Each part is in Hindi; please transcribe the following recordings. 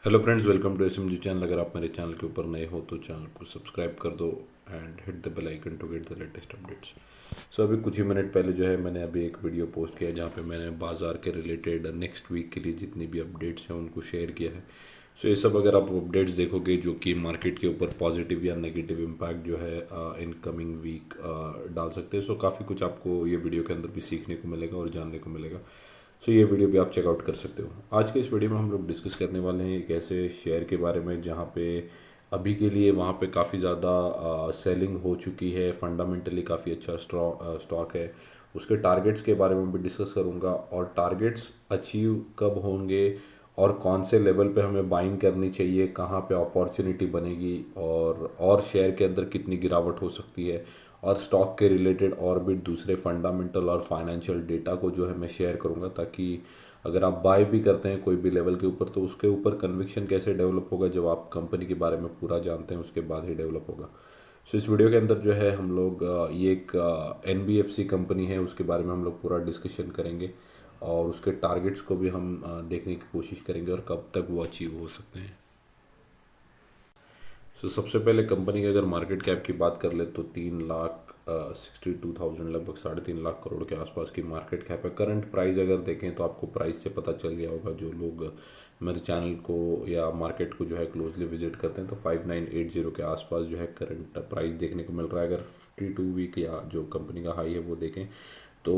Hello friends, welcome to SMG channel. अगर आप मेरे चैनल के ऊपर नए हो तो चैनल को सब्सक्राइब कर दो and hit the bell icon to get the latest updates. So अभी कुछ ही मिनट पहले जो है मैंने अभी एक वीडियो पोस्ट किया जहाँ पे मैंने बाज़ार के रिलेटेड नेक्स्ट वीक के लिए जितनी भी अपडेट्स हैं उनको शेयर किया है। सो ये सब अगर आप अपडेट्स देखोगे जो कि मार्केट के ऊपर पॉजिटिव या नेगेटिव इम्पैक्ट जो है इन कमिंग वीक डाल सकते हैं। सो काफ़ी कुछ आपको ये वीडियो के अंदर भी सीखने को मिलेगा और जानने को मिलेगा। सो ये वीडियो भी आप चेकआउट कर सकते हो। आज के इस वीडियो में हम लोग डिस्कस करने वाले हैं एक ऐसे शेयर के बारे में जहाँ पे अभी के लिए वहाँ पे काफ़ी ज़्यादा सेलिंग हो चुकी है, फंडामेंटली काफ़ी अच्छा स्टॉक है। उसके टारगेट्स के बारे में भी डिस्कस करूँगा और टारगेट्स अचीव कब होंगे और कौन से लेवल पे हमें बाइंग करनी चाहिए, कहाँ पे अपॉर्चुनिटी बनेगी और शेयर के अंदर कितनी गिरावट हो सकती है, और स्टॉक के रिलेटेड और भी दूसरे फंडामेंटल और फाइनेंशियल डेटा को जो है मैं शेयर करूंगा, ताकि अगर आप बाय भी करते हैं कोई भी लेवल के ऊपर तो उसके ऊपर कन्विक्शन कैसे डेवलप होगा जब आप कंपनी के बारे में पूरा जानते हैं उसके बाद ही डेवलप होगा। सो इस वीडियो के अंदर जो है हम लोग ये एक NBFC कंपनी है उसके बारे में हम लोग पूरा डिस्कशन करेंगे और उसके टारगेट्स को भी हम देखने की कोशिश करेंगे और कब तक वो अचीव हो सकते हैं। सबसे पहले कंपनी की अगर मार्केट कैप की बात कर ले तो 3,62,000 लगभग 3.5 लाख करोड़ के आसपास की मार्केट कैप है। करंट प्राइस अगर देखें तो आपको प्राइस से पता चल गया होगा, जो लोग मेरे चैनल को या मार्केट को जो है क्लोजली विजिट करते हैं, तो 5980 के आसपास जो है करंट प्राइस देखने को मिल रहा है। अगर 52 वीक या जो कंपनी का हाई है वो देखें तो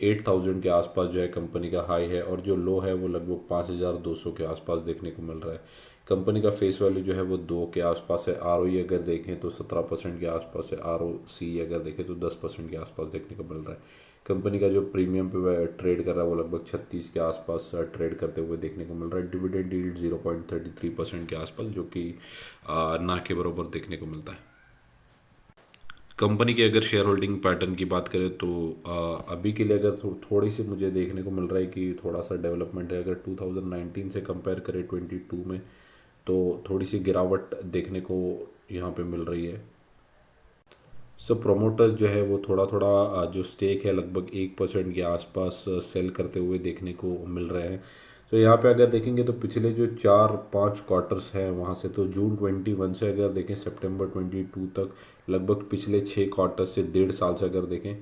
8,000 के आसपास जो है कंपनी का हाई है और जो लो है वो लगभग 5,200 के आसपास देखने को मिल रहा है। कंपनी का फेस वैल्यू जो है वो 2 के आसपास है। ROE अगर देखें तो 17% के आसपास है। ROC अगर देखें तो 10% के आसपास देखने को मिल रहा है। कंपनी का जो प्रीमियम पे ट्रेड कर रहा है वो लगभग 36 के आसपास ट्रेड करते हुए देखने को मिल रहा है। डिविडेंड यील्ड 0.33% के आसपास, जो कि ना के बराबर देखने को मिलता है। कंपनी के अगर शेयर होल्डिंग पैटर्न की बात करें तो अभी के लिए अगर थोड़ी सी मुझे देखने को मिल रहा है कि थोड़ा सा डेवलपमेंट है। अगर 2019 से कंपेयर करें 22 में तो थोड़ी सी गिरावट देखने को यहाँ पे मिल रही है। सब प्रोमोटर्स जो है वो थोड़ा थोड़ा जो स्टेक है लगभग 1% के आसपास सेल करते हुए देखने को मिल रहे हैं। तो यहाँ पे अगर देखेंगे तो पिछले जो 4-5 क्वार्टर्स हैं वहाँ से, तो जून 21 से अगर देखें सितंबर 22 तक, लगभग पिछले 6 क्वार्टर से 1.5 साल से अगर देखें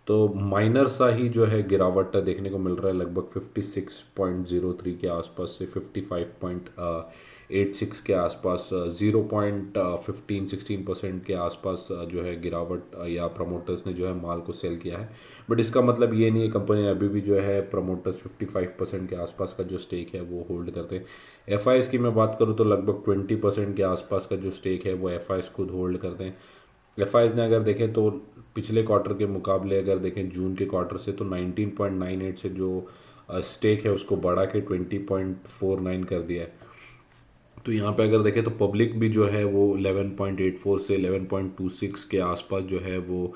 तो माइनर सा ही जो है गिरावट देखने को मिल रहा है। लगभग 56.03 के आसपास से 55.86 के आसपास, 0.15-16% के आसपास जो है गिरावट या प्रमोटर्स ने जो है माल को सेल किया है। बट इसका मतलब ये नहीं है, कंपनी अभी भी जो है प्रमोटर्स 55% के आसपास का जो स्टेक है वो होल्ड करते हैं। FIs की मैं बात करूँ तो लगभग 20% के आसपास का जो स्टेक है वो FIs खुद होल्ड करते हैं। FIs ने अगर देखें तो पिछले क्वार्टर के मुकाबले अगर देखें जून के क्वार्टर से, तो 19.98 से जो स्टेक है उसको बढ़ा के 20.49 कर दिया है। तो यहाँ पे अगर देखें तो पब्लिक भी जो है वो 11.84 से 11.26 के आसपास जो है वो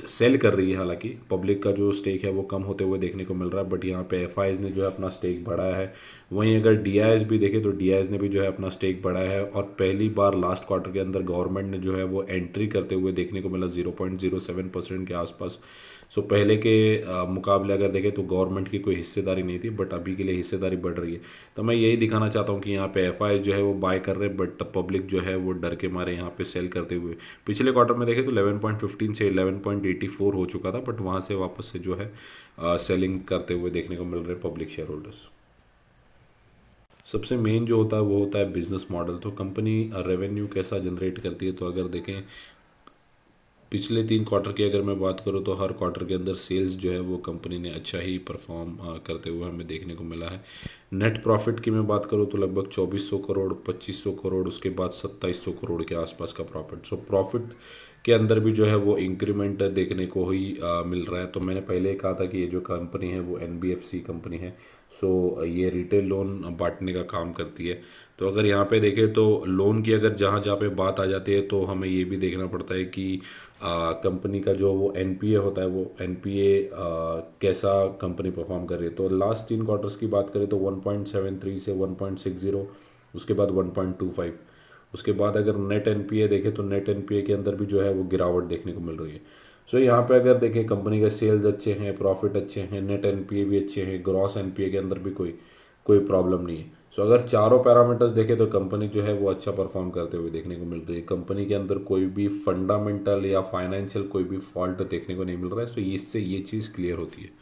सेल कर रही है। हालांकि पब्लिक का जो स्टेक है वो कम होते हुए देखने को मिल रहा है, बट यहाँ पे FIs ने जो है अपना स्टेक बढ़ाया है। वहीं अगर DIs भी देखें तो DIs ने भी जो है अपना स्टेक बढ़ाया है और पहली बार लास्ट क्वार्टर के अंदर गवर्नमेंट ने जो है वो एंट्री करते हुए देखने को मिला 0.07% के आसपास। सो पहले के मुकाबले अगर देखें तो गवर्नमेंट की कोई हिस्सेदारी नहीं थी, बट अभी के लिए हिस्सेदारी बढ़ रही है। तो मैं यही दिखाना चाहता हूँ कि यहाँ पे FIs जो है वो बाय कर रहे हैं, बट पब्लिक जो है वो डर के मारे यहाँ पे सेल करते हुए पिछले क्वार्टर में देखें तो 11.15 से 11.84 हो चुका था, बट वहाँ से वापस से जो है सेलिंग करते हुए देखने को मिल रहे हैं पब्लिक शेयर होल्डर्स। सबसे मेन जो होता है वो होता है बिजनेस मॉडल। तो कंपनी रेवेन्यू कैसा जनरेट करती है, तो अगर देखें पिछले 3 क्वार्टर की अगर मैं बात करूँ तो हर क्वार्टर के अंदर सेल्स जो है वो कंपनी ने अच्छा ही परफॉर्म करते हुए हमें देखने को मिला है। नेट प्रॉफिट की मैं बात करूँ तो लगभग 2400 करोड़, 2500 करोड़, उसके बाद 2700 करोड़ के आसपास का प्रॉफिट। सो प्रॉफिट के अंदर भी जो है वो इंक्रीमेंट देखने को ही मिल रहा है। तो मैंने पहले ही कहा था कि ये जो कंपनी है वो NBFC कंपनी है। सो ये रिटेल लोन बांटने का काम करती है। तो अगर यहाँ पे देखें तो लोन की अगर जहाँ जहाँ पे बात आ जाती है तो हमें ये भी देखना पड़ता है कि कंपनी का जो वो NPA होता है वो NPA कैसा कंपनी परफॉर्म कर रही है। तो लास्ट 3 क्वार्टर्स की बात करें तो 1.73 से 1.60, उसके बाद 1.25, उसके बाद अगर नेट NPA देखें तो नेट NPA के अंदर भी जो है वो गिरावट देखने को मिल रही है। सो यहाँ पे अगर देखें कंपनी के सेल्स अच्छे हैं, प्रॉफिट अच्छे हैं, नेट NPA भी अच्छे हैं, ग्रॉस NPA के अंदर भी कोई कोई प्रॉब्लम नहीं है। सो अगर चारों पैरामीटर्स देखें तो कंपनी जो है वो अच्छा परफॉर्म करते हुए देखने को मिल रही है। कंपनी के अंदर कोई भी फंडामेंटल या फाइनेंशियल कोई भी फॉल्ट देखने को नहीं मिल रहा है। सो इससे ये चीज़ क्लियर होती है।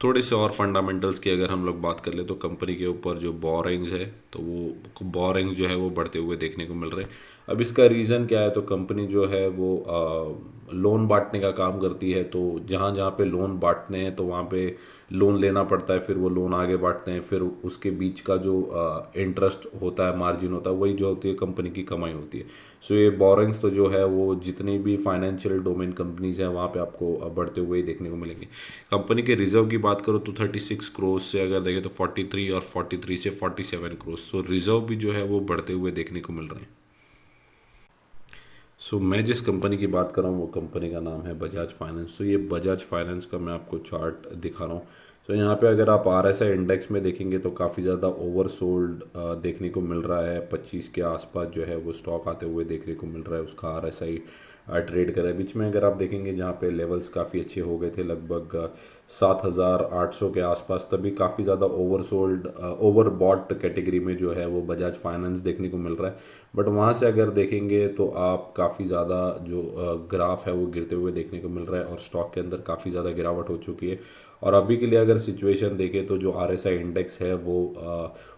थोड़े से और फंडामेंटल्स की अगर हम लोग बात कर ले तो कंपनी के ऊपर जो बोरिंग्स है तो वो बोरिंग जो है वो बढ़ते हुए देखने को मिल रहे हैं। अब इसका रीज़न क्या है, तो कंपनी जो है वो लोन बांटने का काम करती है। तो जहाँ जहाँ पे लोन बांटने हैं तो वहाँ पे लोन लेना पड़ता है, फिर वो लोन आगे बांटते हैं, फिर उसके बीच का जो इंटरेस्ट होता है, मार्जिन होता है, वही जो होती है कंपनी की कमाई होती है। सो ये बोरिंग्स तो जो है वो जितनी भी फाइनेंशियल डोमेन कंपनीज हैं वहाँ पे आपको बढ़ते हुए ही देखने को मिलेंगे। कंपनी के रिजर्व की बात करो तो 36 करोड़ से अगर देखें तो 43, और 43 से 47 करोड़। सो रिजर्व भी जो है वो बढ़ते हुए देखने को मिल रहे हैं। सो मैं जिस कंपनी की बात कर रहा हूँ वो कंपनी का नाम है बजाज फाइनेंस। तो ये बजाज फाइनेंस का मैं आपको चार्ट दिखा रहा हूँ। सो यहाँ पे अगर आप RSI इंडेक्स में देखेंगे तो काफ़ी ज़्यादा ओवरसोल्ड देखने को मिल रहा है। 25 के आसपास जो है वो स्टॉक आते हुए देखने को मिल रहा है। उसका RSI ट्रेड कर रहा है। बीच में अगर आप देखेंगे जहाँ पे लेवल्स काफ़ी अच्छे हो गए थे, लगभग 7,800 के आसपास, तभी काफ़ी ज़्यादा ओवरसोल्ड ओवरबॉट कैटेगरी में जो है वो बजाज फाइनेंस देखने को मिल रहा है। बट वहाँ से अगर देखेंगे तो आप काफ़ी ज़्यादा जो ग्राफ है वो गिरते हुए देखने को मिल रहा है और स्टॉक के अंदर काफ़ी ज़्यादा गिरावट हो चुकी है। और अभी के लिए अगर सिचुएशन देखें तो जो RSI इंडेक्स है वो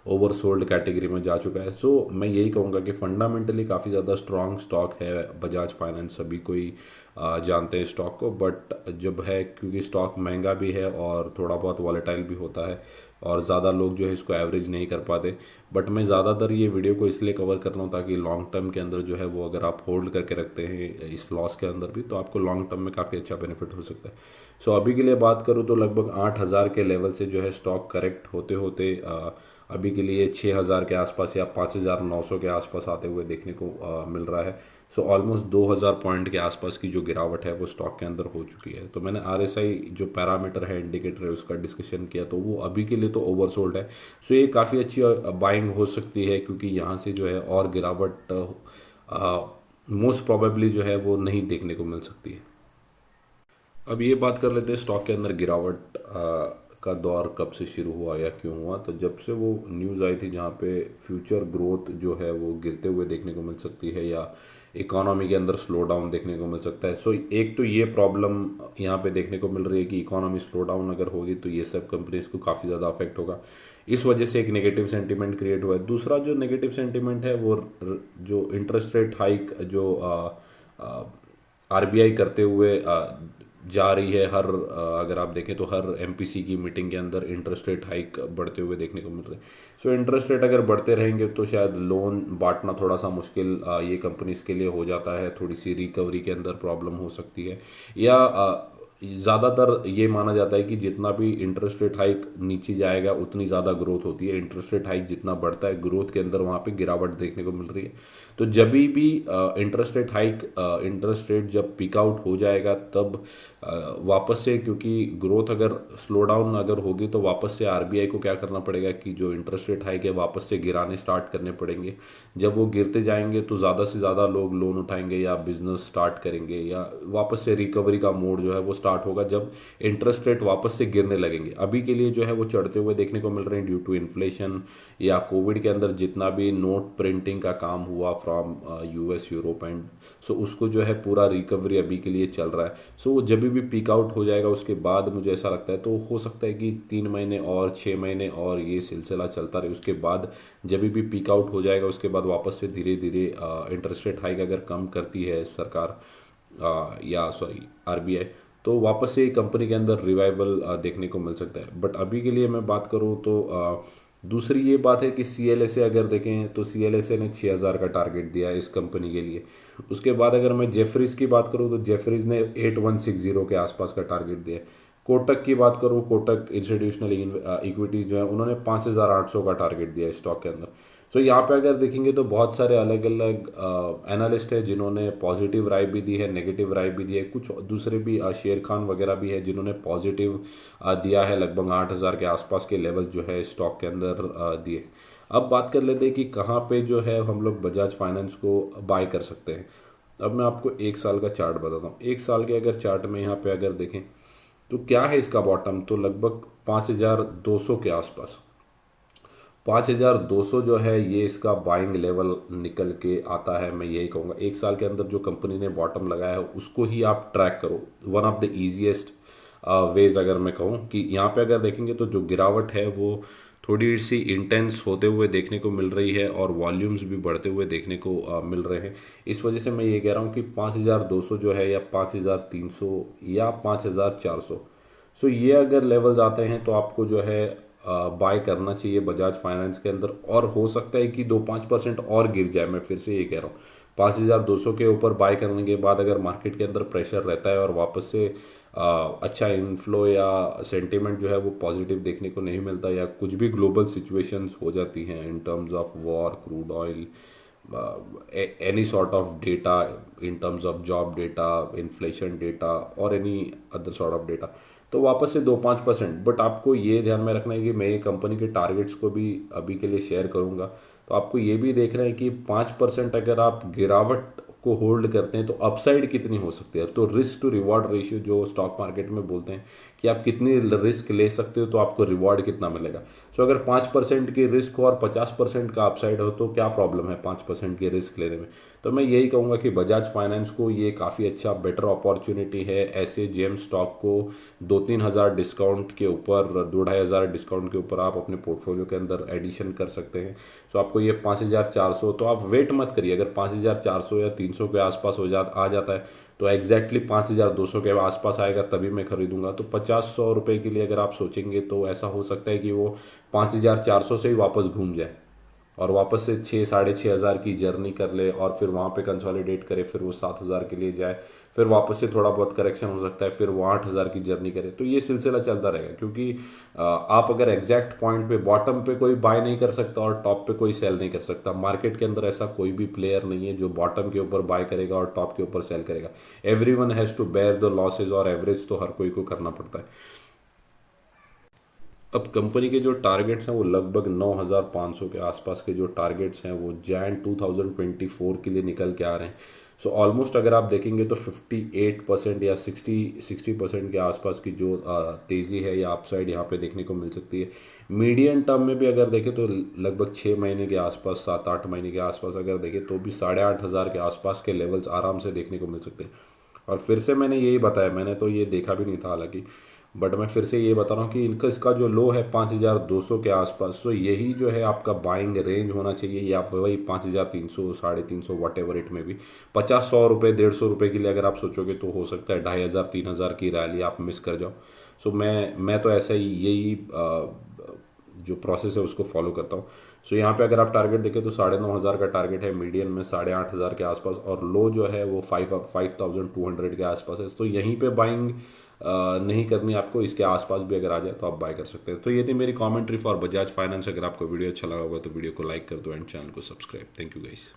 ओवरसोल्ड कैटेगरी में जा चुका है। सो मैं यही कहूँगा कि फंडामेंटली काफ़ी ज़्यादा स्ट्रॉन्ग स्टॉक है बजाज फाइनेंस। सभी कोई जानते हैं स्टॉक को, बट जब है क्योंकि स्टॉक महंगा भी है और थोड़ा बहुत वॉलेटाइल भी होता है और ज़्यादा लोग जो है इसको एवरेज नहीं कर पाते। बट मैं ज़्यादातर ये वीडियो को इसलिए कवर कर रहा हूँ ताकि लॉन्ग टर्म के अंदर जो है वो अगर आप होल्ड करके रखते हैं इस लॉस के अंदर भी, तो आपको लॉन्ग टर्म में काफ़ी अच्छा बेनिफिट हो सकता है। सो अभी के लिए बात करूँ तो लगभग 8,000 के लेवल से जो है स्टॉक करेक्ट होते होते अभी के लिए 6,000 के आसपास या 5,900 के आसपास आते हुए देखने को मिल रहा है। सो ऑलमोस्ट 2,000 पॉइंट के आसपास की जो गिरावट है वो स्टॉक के अंदर हो चुकी है। तो मैंने RSI जो पैरामीटर है, इंडिकेटर है, उसका डिस्कशन किया तो वो अभी के लिए तो ओवरसोल्ड है। सो ये काफ़ी अच्छी बाइंग हो सकती है क्योंकि यहाँ से जो है और गिरावट मोस्ट प्रोबेबली जो है वो नहीं देखने को मिल सकती है। अब ये बात कर लेते हैं स्टॉक के अंदर गिरावट का दौर कब से शुरू हुआ या क्यों हुआ। तो जब से वो न्यूज़ आई थी जहाँ पे फ्यूचर ग्रोथ जो है वो गिरते हुए देखने को मिल सकती है या इकोनॉमी के अंदर स्लो डाउन देखने को मिल सकता है। सो एक तो ये प्रॉब्लम यहाँ पे देखने को मिल रही है कि इकोनॉमी स्लो डाउन अगर होगी तो ये सब कंपनीज को काफ़ी ज़्यादा अफेक्ट होगा। इस वजह से एक नेगेटिव सेंटीमेंट क्रिएट हुआ है। दूसरा जो नेगेटिव सेंटीमेंट है वो जो इंटरेस्ट रेट हाइक जो RBI करते हुए जा रही है। अगर आप देखें तो हर MPC की मीटिंग के अंदर इंटरेस्ट रेट हाइक बढ़ते हुए देखने को मिल रहे हैं। सो इंटरेस्ट रेट अगर बढ़ते रहेंगे तो शायद लोन बांटना थोड़ा सा मुश्किल ये कंपनीज के लिए हो जाता है। थोड़ी सी रिकवरी के अंदर प्रॉब्लम हो सकती है या ज़्यादातर ये माना जाता है कि जितना भी इंटरेस्ट रेट हाइक नीचे जाएगा उतनी ज़्यादा ग्रोथ होती है। इंटरेस्ट रेट हाइक जितना बढ़ता है ग्रोथ के अंदर वहाँ पे गिरावट देखने को मिल रही है। तो जब भी interest rate hike interest rate जब पीक आउट हो जाएगा तब वापस से, क्योंकि ग्रोथ अगर स्लो डाउन अगर होगी तो वापस से RBI को क्या करना पड़ेगा कि जो इंटरेस्ट रेट हाइक है वापस से गिराने स्टार्ट करने पड़ेंगे। जब वो गिरते जाएंगे तो ज़्यादा से ज़्यादा लोग लोन उठाएंगे या बिजनेस स्टार्ट करेंगे या वापस से रिकवरी का मोड जो है वो स्टार्ट होगा जब इंटरेस्ट रेट वापस से गिरने लगेंगे। अभी के लिए जो है वो चढ़ते हुए देखने को मिल रहे हैं ड्यू टू इन्फ्लेशन या कोविड के अंदर जितना भी नोट प्रिंटिंग का काम हुआ from US Europe and so उसको जो है पूरा रिकवरी अभी के लिए चल रहा है। सो जब भी पीक आउट हो जाएगा उसके बाद मुझे ऐसा लगता है तो हो सकता है कि 3 महीने और 6 महीने और ये सिलसिला चलता रहे। उसके बाद जब भी पीक आउट हो जाएगा उसके बाद वापस से धीरे धीरे इंटरेस्ट रेट हाइक अगर कम करती है सरकार या सॉरी RBI, तो वापस से कंपनी के अंदर रिवाइवल देखने को मिल सकता है। बट अभी के लिए मैं बात करूँ तो दूसरी ये बात है कि CLSA अगर देखें तो CLSA ने 6,000 का टारगेट दिया है इस कंपनी के लिए। उसके बाद अगर मैं जेफरीज की बात करूँ तो जेफरीज ने 8160 के आसपास का टारगेट दिया है। कोटक की बात करूँ, कोटक इंस्टीट्यूशनल इक्विटीज जो है उन्होंने 5,800 का टारगेट दिया है स्टॉक के अंदर। सो यहाँ पे अगर देखेंगे तो बहुत सारे अलग अलग एनालिस्ट है जिन्होंने पॉजिटिव राय भी दी है, नेगेटिव राय भी दी है। कुछ दूसरे भी शेर खान वगैरह भी है जिन्होंने पॉजिटिव दिया है। लगभग 8,000 के आसपास के लेवल जो है स्टॉक के अंदर दिए। अब बात कर लेते हैं कि कहाँ पे जो है हम लोग बजाज फाइनेंस को बाय कर सकते हैं। अब मैं आपको 1 साल का चार्ट बताता हूँ। 1 साल के अगर चार्ट में यहाँ पे अगर देखें तो क्या है इसका बॉटम, तो लगभग 5,200 के आसपास। 5200 जो है ये इसका बाइंग लेवल निकल के आता है। मैं यही कहूँगा एक साल के अंदर जो कंपनी ने बॉटम लगाया है उसको ही आप ट्रैक करो। One of the easiest ways अगर मैं कहूँ कि यहाँ पे अगर देखेंगे तो जो गिरावट है वो थोड़ी सी इंटेंस होते हुए देखने को मिल रही है और वॉल्यूम्स भी बढ़ते हुए देखने को मिल रहे हैं। इस वजह से मैं ये कह रहा हूँ कि 5200 जो है या 5300 या 5400, सो ये अगर लेवल्स आते हैं तो आपको जो है बाय करना चाहिए बजाज फाइनेंस के अंदर। और हो सकता है कि 2-5% और गिर जाए। मैं फिर से ये कह रहा हूँ 5200 के ऊपर बाय करने के बाद अगर मार्केट के अंदर प्रेशर रहता है और वापस से अच्छा इनफ्लो या सेंटीमेंट जो है वो पॉजिटिव देखने को नहीं मिलता या कुछ भी ग्लोबल सिचुएशंस हो जाती हैं in terms of war, crude oil, any sort of data in terms of job data, inflation data और any other sort of data, तो वापस से 2-5%। बट आपको ये ध्यान में रखना है कि मैं ये कंपनी के टारगेट्स को भी अभी के लिए शेयर करूंगा। तो आपको ये भी देखना है कि 5% अगर आप गिरावट को होल्ड करते हैं तो अपसाइड कितनी हो सकती है। तो रिस्क टू रिवॉर्ड रेशियो जो स्टॉक मार्केट में बोलते हैं कि आप कितनी रिस्क ले सकते हो तो आपको रिवॉर्ड कितना मिलेगा। सो अगर 5% की रिस्क हो और 50% का अपसाइड हो तो क्या प्रॉब्लम है 5% की रिस्क लेने में। तो मैं यही कहूँगा कि बजाज फाइनेंस को ये काफ़ी अच्छा बेटर अपॉर्चुनिटी है। ऐसे जेम स्टॉक को 2-3 हज़ार डिस्काउंट के ऊपर, 2-2.5 हज़ार डिस्काउंट के ऊपर आप अपने पोर्टफोलियो के अंदर एडिशन कर सकते हैं। सो आपको ये 5400, तो आप वेट मत करिए। अगर 5400 या 300 के आसपास आ जाता है तो एग्जैक्टली 5200 के आसपास आएगा तभी मैं खरीदूंगा। तो 50-100 रुपये के लिए अगर आप सोचेंगे तो ऐसा हो सकता है कि वो 5400 से ही वापस घूम जाए और वापस से 6-6.5 हज़ार की जर्नी कर ले और फिर वहाँ पे कंसोलिडेट करे, फिर वो 7 हज़ार के लिए जाए, फिर वापस से थोड़ा बहुत करेक्शन हो सकता है, फिर वो 8 हज़ार की जर्नी करे। तो ये सिलसिला चलता रहेगा क्योंकि आप अगर एग्जैक्ट पॉइंट पे बॉटम पे कोई बाय नहीं कर सकता और टॉप पे कोई सेल नहीं कर सकता। मार्केट के अंदर ऐसा कोई भी प्लेयर नहीं है जो बॉटम के ऊपर बाय करेगा और टॉप के ऊपर सेल करेगा। Everyone has to bear the losses और एवरेज तो हर कोई को करना पड़ता है। अब कंपनी के जो टारगेट्स हैं वो लगभग 9500 के आसपास के जो टारगेट्स हैं वो जैन 2024 के लिए निकल के आ रहे हैं। सो ऑलमोस्ट अगर आप देखेंगे तो 58% या 60% के आसपास की जो तेज़ी है या अपसाइड यहाँ पे देखने को मिल सकती है। मीडियम टर्म में भी अगर देखें तो लगभग 6 महीने के आसपास, 7-8 महीने के आसपास अगर देखें तो भी 8,500 के आसपास के लेवल्स आराम से देखने को मिल सकते हैं। और फिर से मैंने यही बताया, मैंने तो ये देखा भी नहीं था हालांकि, बट मैं फिर से ये बता रहा हूँ कि इसका जो लो है 5200 के आसपास, तो यही जो है आपका बाइंग रेंज होना चाहिए या वही 5300, 350, वट एवर इट में भी। 50-100 रुपये, 150 रुपये के लिए अगर आप सोचोगे तो हो सकता है 2500-3000 की रैली आप मिस कर जाओ। सो मैं तो ऐसा ही यही जो प्रोसेस है उसको फॉलो करता हूँ। सो यहाँ पे अगर आप टारगेट देखें तो 9500 का टारगेट है, मीडियन में 8500 के आसपास, और लो जो है वो 5200 के आसपास है। तो यहीं पे बाइंग नहीं करनी आपको, इसके आसपास भी अगर आ जाए तो आप बाय कर सकते हैं। तो ये थी मेरी कमेंट्री फॉर बजाज फाइनेंस। अगर आपको वीडियो अच्छा लगा होगा तो वीडियो को लाइक कर दो एंड चैनल को सब्सक्राइब। Thank you guys.